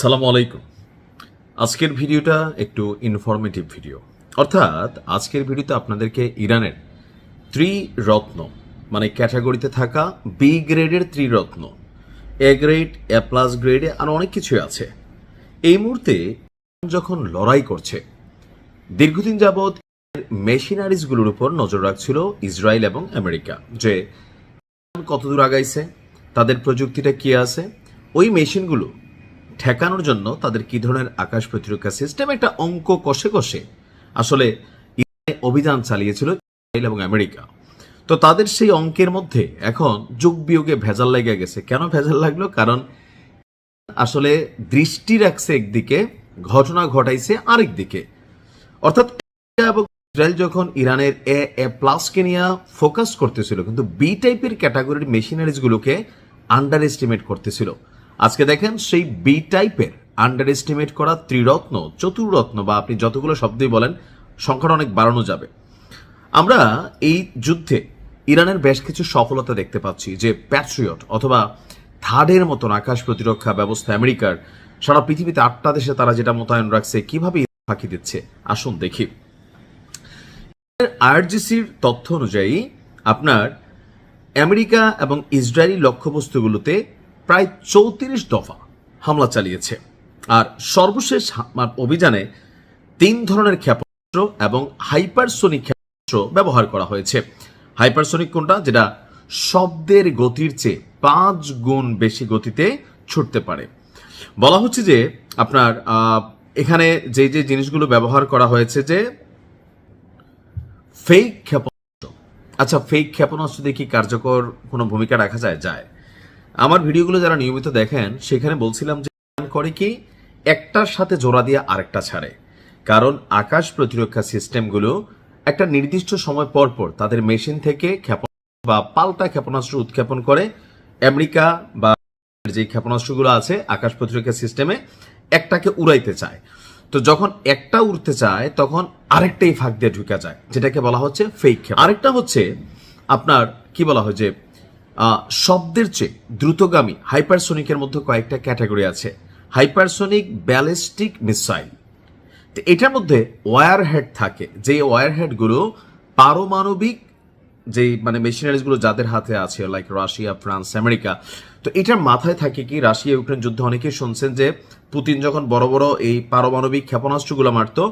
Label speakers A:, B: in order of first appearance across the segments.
A: সালামু আলাইকুম। আজকের ভিডিওটা একটু ইনফরমেটিভ ভিডিও, অর্থাৎ আজকের ভিডিওতে আপনাদেরকে ইরানের ত্রিরত্ন মানে ক্যাটাগরিতে থাকা বি গ্রেডের ত্রিরত্ন, এ গ্রেড, এ প্লাস গ্রেডে আর অনেক কিছুই আছে। এই মুহূর্তে যখন লড়াই করছে, দীর্ঘদিন যাবৎ মেশিনারিজগুলোর উপর নজর রাখছিল ইসরায়েল এবং আমেরিকা, যে কতদূর আগাইছে, তাদের প্রযুক্তিটা কি আছে, ওই মেশিনগুলো ঠেকানোর জন্য তাদের কি ধরনের আকাশ প্রতিরক্ষা সিস্টেম, একটা অঙ্ক কষে কষে আসলে অভিযান চালিয়েছিল ইসরায়েল এবং আমেরিকা। তো তাদের সেই অঙ্কের মধ্যে এখন যোগ বিয়োগে ভেজাল লেগে গেছে। কেন ভেজাল লাগলো? কারণ আসলে দৃষ্টি রাখছে একদিকে, ঘটনা ঘটাইছে আরেক দিকে। অর্থাৎ ইসরায়েল যখন ইরানের এ প্লাসকে নিয়ে ফোকাস করতেছিল, কিন্তু বি টাইপের ক্যাটাগরির মেশিনারিজগুলোকে আন্ডার এস্টিমেট করতেছিল। আজকে দেখেন সেই বি টাইপের আন্ডার এস্টিমেট করা ত্রিরত্ন, চতুর্রত্ন বা আপনি যতগুলো শব্দই বলেন, সংখ্যাটা অনেক বাড়ানো যাবে। আমরা এই যুদ্ধে ইরানের বেশ কিছু সফলতা দেখতে পাচ্ছি, যে প্যাট্রিয়ট অথবা থার্ডের মতন আকাশ প্রতিরক্ষা ব্যবস্থা আমেরিকার সারা পৃথিবীতে 8টা দেশে তারা যেটা মোতায়েন রাখছে, কিভাবে ফাঁকি দিচ্ছে আসুন দেখি। আইআরজিসির তথ্য অনুযায়ী আপনার আমেরিকা এবং ইসরায়েলি লক্ষ্যবস্তুগুলোতে প্রায় 34 দফা হামলা চালিয়েছে। আর সর্বশেষ অভিযানে 3 ধরনের ক্ষেপণাস্ত্র এবং হাইপারসোনিক ক্ষেপণাস্ত্র ব্যবহার করা হয়েছে। হাইপারসোনিক কোনটা? যেটা শব্দের গতির চেয়ে 5 গুণ বেশি গতিতে ছুটতে পারে। বলা হচ্ছে যে আপনার এখানে যে যে জিনিসগুলো ব্যবহার করা হয়েছে, যে ফেক ক্ষেপণাস্ত্র। আচ্ছা, ফেক ক্ষেপণাস্ত্র দিয়ে কি কার্যকর কোনো ভূমিকা রাখা যায়? আমার ভিডিওগুলো যারা নিয়মিত দেখেন, সেখানে বলছিলাম যে করে কি একটার সাথে জোড়া দিয়ে আরেকটা ছাড়ে। কারণ আকাশ প্রতিরক্ষা সিস্টেমগুলো একটা নির্দিষ্ট সময় পর পর তাদের মেশিন থেকে ক্ষেপণাস্ত্র বা পাল্টা ক্ষেপণাস্ত্র উৎক্ষেপণ করে। আমেরিকা বা যে ক্ষেপণাস্ত্রগুলো আছে আকাশ প্রতিরক্ষা সিস্টেমে, একটাকে উড়াইতে চায়। তো যখন একটা উড়তে চায়, তখন আরেকটাই ফাঁক দিয়ে ঢুকে যায়, যেটাকে বলা হচ্ছে ফেক। আরেকটা হচ্ছে আপনার কি বলা হয়, যে শব্দের চেয়ে দ্রুতগামী হাইপারসোনিকের মধ্যে কয়েকটা ক্যাটাগরি আছে। হাইপারসোনিক ব্যালিস্টিক মিসাইল, তো এটার মধ্যে ওয়ার হেড থাকে, যে ওয়ার হেডগুলো পারমাণবিক যে মানে মেশিনারিজগুলো যাদের হাতে আছে, লাইক রাশিয়া, ফ্রান্স, আমেরিকা। তো এটার মাথায় থাকে কি, রাশিয়া ইউক্রেন যুদ্ধে অনেকেই শুনছেন যে পুতিন যখন বড় বড় এই পারমাণবিক ক্ষেপণাস্ত্রগুলো মারতো,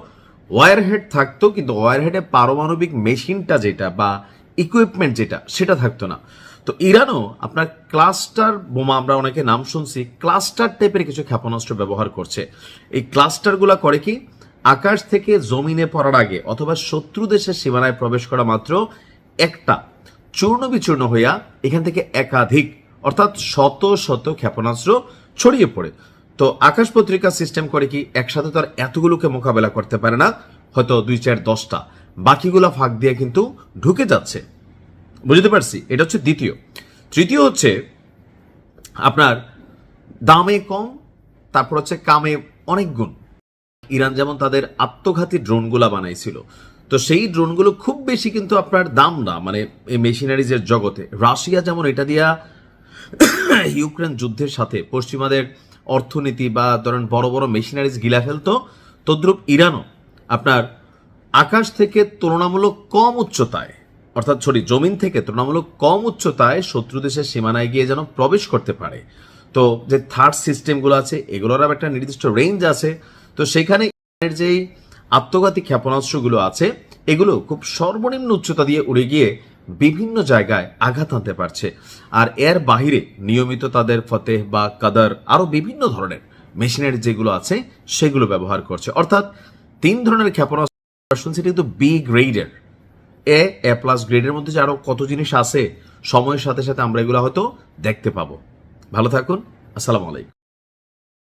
A: ওয়ার হেড থাকতো, কিন্তু ওয়ার হেডে পারমাণবিক মেশিনটা যেটা বা ইকুইপমেন্ট যেটা, সেটা থাকতো না। তো ইরানও আপনার ক্লাস্টার বোমা, আমরা অনেকে নাম শুনছি, ক্লাস্টার টাইপের কিছু ক্ষেপণাস্ত্র ব্যবহার করছে। এই ক্লাস্টারগুলো করে কি, আকাশ থেকে জমিনে পড়ার আগে অথবা শত্রু দেশের সীমানায় প্রবেশ করা মাত্র একটা চূর্ণ বিচূর্ণ হইয়া এখান থেকে একাধিক অর্থাৎ শত শত ক্ষেপণাস্ত্র ছড়িয়ে পড়ে। তো আকাশ প্রতিরক্ষা সিস্টেম করে কি, একসাথে তো আর এতগুলোকে মোকাবেলা করতে পারে না, হয়তো 2, 4, 10টা, বাকিগুলো ফাঁক দিয়ে কিন্তু ঢুকে যাচ্ছে। বুঝতে পারছি? এটা হচ্ছে দ্বিতীয়। তৃতীয় হচ্ছে আপনার দামে কম, তারপর হচ্ছে কামে অনেক গুণ। ইরান যেমন তাদের আত্মঘাতী ড্রোনগুলা বানাইছিল, তো সেই ড্রোনগুলো খুব বেশি কিন্তু আপনার দাম না, মানে এই মেশিনারিজের জগতে। রাশিয়া যেমন এটা দিয়া ইউক্রেন যুদ্ধের সাথে পশ্চিমাদের অর্থনীতি বা ধরেন বড় বড় মেশিনারিজ গিলা ফেলতো, তদ্রূপ ইরানও আপনার আকাশ থেকে তুলনামূলক কম উচ্চতায়, অর্থাৎ জমিন থেকে তুলনামূলক কম উচ্চতায় শত্রু দেশের সীমানায় গিয়ে যেন প্রবেশ করতে পারে। তো যে থার্ড সিস্টেমগুলো আছে, এগুলোর একটা নির্দিষ্ট রেঞ্জ আছে। তো সেখানে যেই আত্মঘাতী ক্ষেপণাস্ত্রগুলো আছে, এগুলো খুব সর্বনিম্ন উচ্চতা দিয়ে উড়ে গিয়ে বিভিন্ন জায়গায় আঘাত আনতে পারছে। আর এর বাহিরে নিয়মিত তাদের ফতেহ বা কাদার আরো বিভিন্ন ধরনের মেশিনারি যেগুলো আছে, সেগুলো ব্যবহার করছে। অর্থাৎ 3 ধরনের ক্ষেপণাস্ত্র শুনছি, কিন্তু বি গ্রেডের, এ প্লাস গ্রেডের মধ্যে যে আরো কত জিনিস আছে, সময়ের সাথে সাথে আমরা এগুলো হয়তো দেখতে পাবো। ভালো থাকুন। আসসালামু আলাইকুম।